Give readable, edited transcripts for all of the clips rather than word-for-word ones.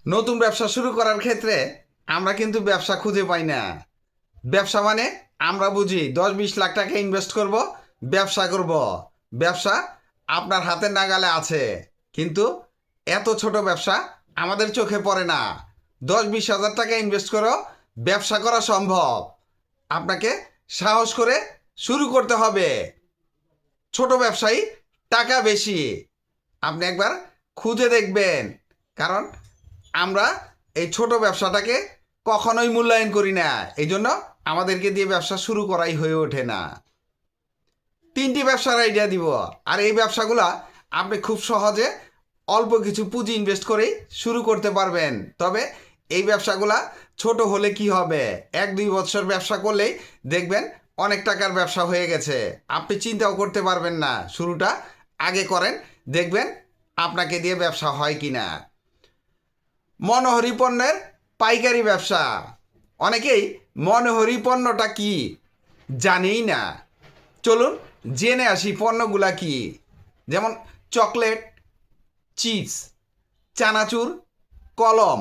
নতুন ব্যবসা শুরু করার ক্ষেত্রে আমরা কিন্তু ব্যবসা খুঁজে পাই না। ব্যবসা মানে আমরা বুঝি 10-20 লাখ টাকা ইনভেস্ট করব, ব্যবসা করব। ব্যবসা আপনার হাতের নাগালে আছে, কিন্তু এত ছোট ব্যবসা আমাদের চোখে পড়ে না। 10-20 হাজার টাকা ইনভেস্ট করো, ব্যবসা করা সম্ভব। আপনাকে সাহস করে শুরু করতে হবে। ছোট ব্যবসায়ী টাকা বেশি, আপনি একবার খুঁজে দেখবেন। কারণ আমরা এই ছোট ব্যবসাটাকে কখনোই মূল্যায়ন করি না, এই জন্য আমাদেরকে দিয়ে ব্যবসা শুরু করাই হয়ে ওঠে না। 3টি ব্যবসার আইডিয়া দিব, আর এই ব্যবসাগুলা আপনি খুব সহজে অল্প কিছু পুঁজি ইনভেস্ট করেই শুরু করতে পারবেন। তবে এই ব্যবসাগুলা ছোট হলে কি হবে, 1-2 বছর ব্যবসা করলেই দেখবেন অনেক টাকার ব্যবসা হয়ে গেছে। আপনি চিন্তাও করতে পারবেন না। শুরুটা আগে করেন, দেখবেন আপনাকে দিয়ে ব্যবসা হয় কি না। মনোহরি পণ্যের পাইকারি ব্যবসা। অনেকেই মনোহরি পণ্যটা কি জানেই না। চলুন জেনে আসি পণ্যগুলা কি। যেমন চকলেট, চিপস, চানাচুর, কলম,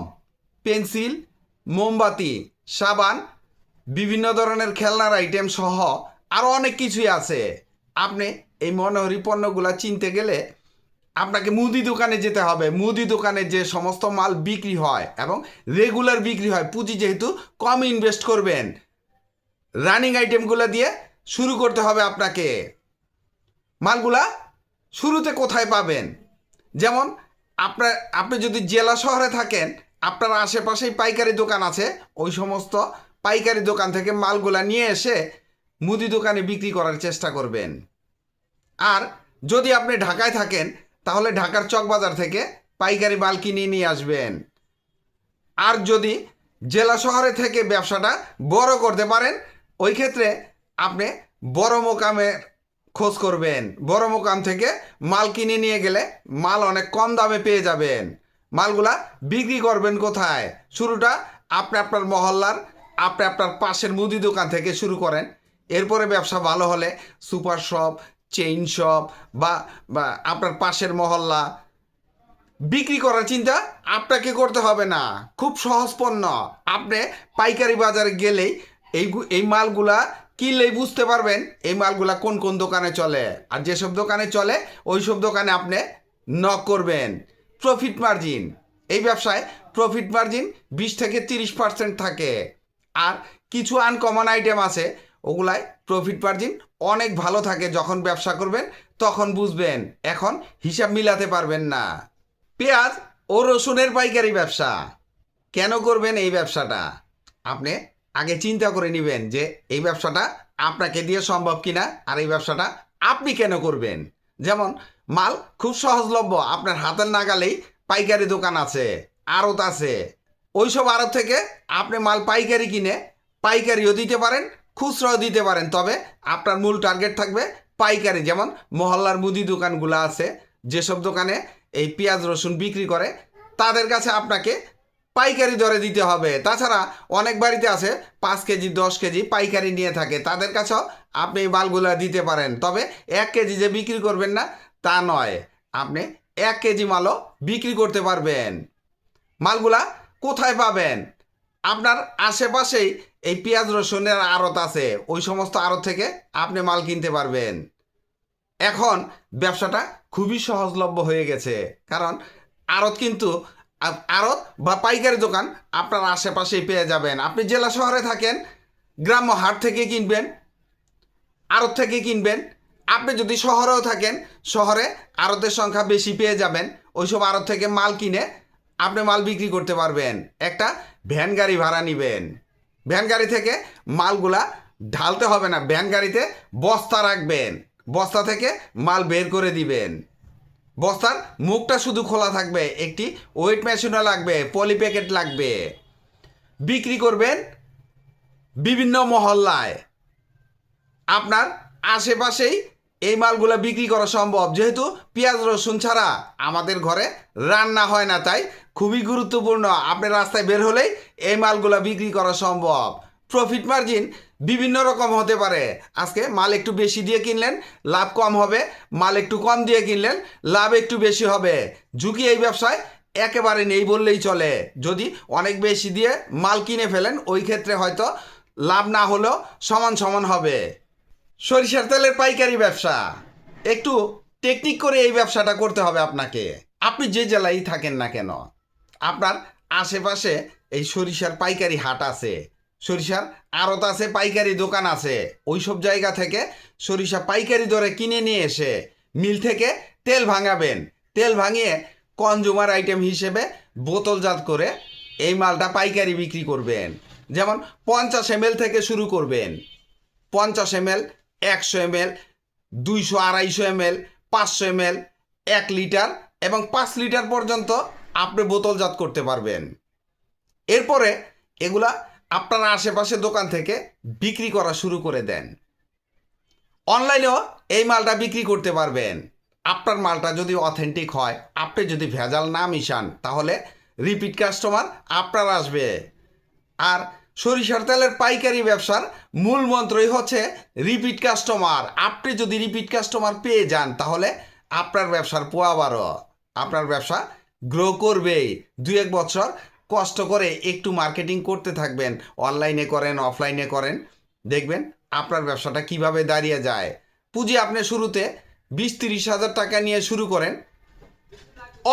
পেন্সিল, মোমবাতি, সাবান, বিভিন্ন ধরনের খেলনার আইটেম সহ আরও অনেক কিছুই আছে। আপনি এই মনোহরি পণ্যগুলা চিনতে গেলে আপনাকে মুদি দোকানে যেতে হবে। মুদি দোকানে যে সমস্ত মাল বিক্রি হয় এবং রেগুলার বিক্রি হয়, পুঁজি যেহেতু কম ইনভেস্ট করবেন, রানিং আইটেমগুলো দিয়ে শুরু করতে হবে আপনাকে। মালগুলা শুরুতে কোথায় পাবেন? যেমন আপনি যদি জেলা শহরে থাকেন, আপনার আশেপাশেই পাইকারি দোকান আছে, ওই সমস্ত পাইকারি দোকান থেকে মালগুলা নিয়ে এসে মুদি দোকানে বিক্রি করার চেষ্টা করবেন। আর যদি আপনি ঢাকায় থাকেন, তাহলে ঢাকার চকবাজার থেকে পাইকারি মাল কিনে নিয়ে আসবেন। আর যদি জেলা শহরে থেকে ব্যবসাটা বড় করতে পারেন, ওই ক্ষেত্রে আপনি বড় মোকামের খোঁজ করবেন। বড় মোকাম থেকে মাল কিনে নিয়ে গেলে মাল অনেক কম দামে পেয়ে যাবেন। মালগুলা বিক্রি করবেন কোথায়? শুরুটা আপনি আপনার মহল্লার, আপনি আপনার পাশের মুদি দোকান থেকে শুরু করেন। এরপরে ব্যবসা ভালো হলে সুপার শপ, চেইন শপ বা আপনার পাশের মহল্লা বিক্রি করার চিন্তা আপনাকে করতে হবে না। খুব সহজ পণ্য। আপনি পাইকারি বাজারে গেলেই এই মালগুলা কিনলেই বুঝতে পারবেন এই মালগুলা কোন কোন দোকানে চলে। আর যেসব দোকানে চলে ওই সব দোকানে আপনি নক করবেন। প্রফিট মার্জিন, এই ব্যবসায় প্রফিট মার্জিন 20-30% থাকে। আর কিছু আনকমন আইটেম আছে, ওগুলায় প্রফিট মার্জিন অনেক ভালো থাকে। যখন ব্যবসা করবেন তখন বুঝবেন, এখন হিসাব মিলাতে পারবেন না। পেঁয়াজ ও রসুনের পাইকারি ব্যবসা। কেন করবেন এই ব্যবসাটা? আপনি আগে চিন্তা করে নেবেন যে এই ব্যবসাটা আপনাকে দিয়ে সম্ভব কিনা, আর এই ব্যবসাটা আপনি কেন করবেন। যেমন মাল খুব সহজলভ্য, আপনার হাতের নাগালেই পাইকারি দোকান আছে, আড়ত আছে। ওইসব আড়ত থেকে আপনি মাল পাইকারি কিনে পাইকারিও দিতে পারেন, খুচরাও দিতে পারেন। তবে আপনার মূল টার্গেট থাকবে পাইকারি। যেমন মহল্লার মুদি দোকানগুলো আছে, যেসব দোকানে এই পেঁয়াজ রসুন বিক্রি করে, তাদের কাছে আপনাকে পাইকারি দরে দিতে হবে। তাছাড়া অনেক বাড়িতে আছে 5 কেজি 10 কেজি পাইকারি নিয়ে থাকে, তাদের কাছেও আপনি এই মালগুলো দিতে পারেন। তবে 1 কেজি যে বিক্রি করবেন না তা নয়, আপনি 1 কেজি মালও বিক্রি করতে পারবেন। মালগুলা কোথায় পাবেন? আপনার আশেপাশেই এই পেঁয়াজ রসুনের আড়ত আছে, ওই সমস্ত আড়ত থেকে আপনি মাল কিনতে পারবেন। এখন ব্যবসাটা খুবই সহজলভ্য হয়ে গেছে, কারণ আড়ত কিন্তু আড়ত বা পাইকারি দোকান আপনার আশেপাশেই পেয়ে যাবেন। আপনি জেলা শহরে থাকেন, গ্রাম্য হাট থেকে কিনবেন, আড়ত থেকে কিনবেন। আপনি যদি শহরেও থাকেন, শহরে আড়তের সংখ্যা বেশি পেয়ে যাবেন। ওইসব আড়ত থেকে মাল কিনে আপনি মাল বিক্রি করতে পারবেন। একটা ভ্যান গাড়ি ভাড়া নেবেন, ভ্যান গাড়ি থেকে মালগুলা ঢালতে হবে না, ভ্যান গাড়িতে বস্তা রাখবেন, বস্তা থেকে মাল বের করে দিবেন। বস্তার মুখটা শুধু খোলা থাকবে, একটি ওয়েট মেশিনও লাগবে, পলি প্যাকেট লাগবে। বিক্রি করবেন বিভিন্ন মহল্লায়। আপনার আশেপাশেই এই মালগুলো বিক্রি করা সম্ভব। যেহেতু পেঁয়াজ রসুন ছাড়া আমাদের ঘরে রান্না হয় না, তাই খুবই গুরুত্বপূর্ণ। আপনি রাস্তায় বের হলেই এই মালগুলো বিক্রি করা সম্ভব। প্রফিট মার্জিন বিভিন্ন রকম হতে পারে। আজকে মাল একটু বেশি দিয়ে কিনলেন, লাভ কম হবে। মাল একটু কম দিয়ে কিনলেন, লাভ একটু বেশি হবে। ঝুঁকি এই ব্যবসায় একেবারে নেই বললেই চলে। যদি অনেক বেশি দিয়ে মাল কিনে ফেলেন ওই ক্ষেত্রে হয়তো লাভ না হলেও সমান সমান হবে। সরিষার তেলের পাইকারি ব্যবসা, একটু টেকনিক করে এই ব্যবসাটা করতে হবে আপনাকে। আপনি যে জেলায় থাকেন না কেন, আপনার আশেপাশে এই সরিষার পাইকারি হাট আছে, সরিষার আড়ত আছে, পাইকারি দোকান আছে। ওই সব জায়গা থেকে সরিষা পাইকারি দরে কিনে নিয়ে এসে মিল থেকে তেল ভাঙাবেন। তেল ভাঙিয়ে কনজুমার আইটেম হিসেবে বোতলজাত করে এই মালটা পাইকারি বিক্রি করবেন। যেমন 50 ml থেকে শুরু করবেন। 50 ml, 100 ml, 200, 250 ml, 500 ml, 1 litre এবং 5 লিটার পর্যন্ত আপনি বোতলজাত করতে পারবেন। এরপরে এগুলা আপনার আশেপাশে দোকান থেকে বিক্রি করা শুরু করে দেন। অনলাইনেও এই মালটা বিক্রি করতে পারবেন। আপনার মালটা যদি অথেন্টিক হয়, আপনি যদি ভেজাল না মিশান, তাহলে রিপিট কাস্টমার আপনার আসবে। আর সরিষার তেলের পাইকারি ব্যবসার মূল মন্ত্রই হচ্ছে রিপিট কাস্টমার। আপনি যদি রিপিট কাস্টমার পেয়ে যান, তাহলে আপনার ব্যবসার পোয়া বারো, আপনার ব্যবসা গ্রো করবেই। 2-1 বছর কষ্ট করে একটু মার্কেটিং করতে থাকবেন, অনলাইনে করেন, অফলাইনে করেন, দেখবেন আপনার ব্যবসাটা কিভাবে দাঁড়িয়ে যায়। পুঁজি আপনি শুরুতে 20-30 হাজার টাকা নিয়ে শুরু করেন,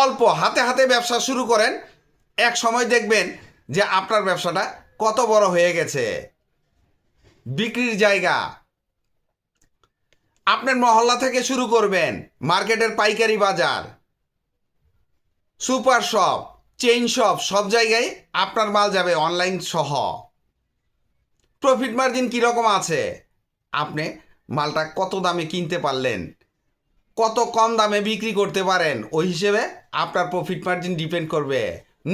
অল্প হাতে হাতে ব্যবসা শুরু করেন। এক সময় দেখবেন যে আপনার ব্যবসাটা কত বড় হয়ে গেছে। বিক্রির জায়গা আপনার মহল্লা থেকে শুরু করবেন, মার্কেটের পাইকারি বাজার, সুপার শপ, চেইন শপ, সব জায়গায় আপনার মাল যাবে অনলাইন সহ। প্রফিট মার্জিন কীরকম আছে, আপনি মালটা কত দামে কিনতে পারলেন, কত কম দামে বিক্রি করতে পারেন, ওই হিসেবে আপনার প্রফিট মার্জিন ডিপেন্ড করবে।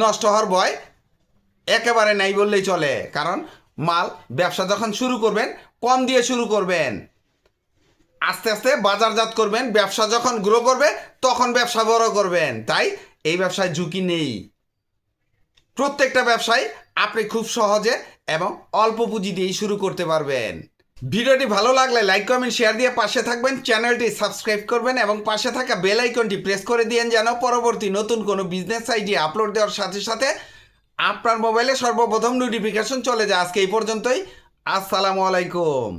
নষ্ট হওয়ার ভয় একেবারে নাই বললেই চলে। কারণ মাল ব্যবসা যখন শুরু করবেন, কম দিয়ে শুরু করবেন, আস্তে আস্তে বাজারজাত করবেন। ব্যবসা যখন গ্রো করবে তখন ব্যবসা বড় করবেন। তাই এই ব্যবসায় ঝুঁকি নেই। প্রত্যেকটা ব্যবসায় আপনি খুব সহজে এবং অল্প পুঁজি দিয়েই শুরু করতে পারবেন। ভিডিওটি ভালো লাগলে লাইক, কমেন্ট, শেয়ার দিয়ে পাশে থাকবেন। চ্যানেলটি সাবস্ক্রাইব করবেন এবং পাশে থাকা বেল আইকনটি প্রেস করে দিয়েন, যেন পরবর্তী নতুন কোনো বিজনেস আইডিয়া আপলোড দেওয়ার সাথে সাথে আপনার মোবাইলে সর্বপ্রথম নোটিফিকেশন চলে যায়। আজকে এই পর্যন্তই। আসসালামু আলাইকুম।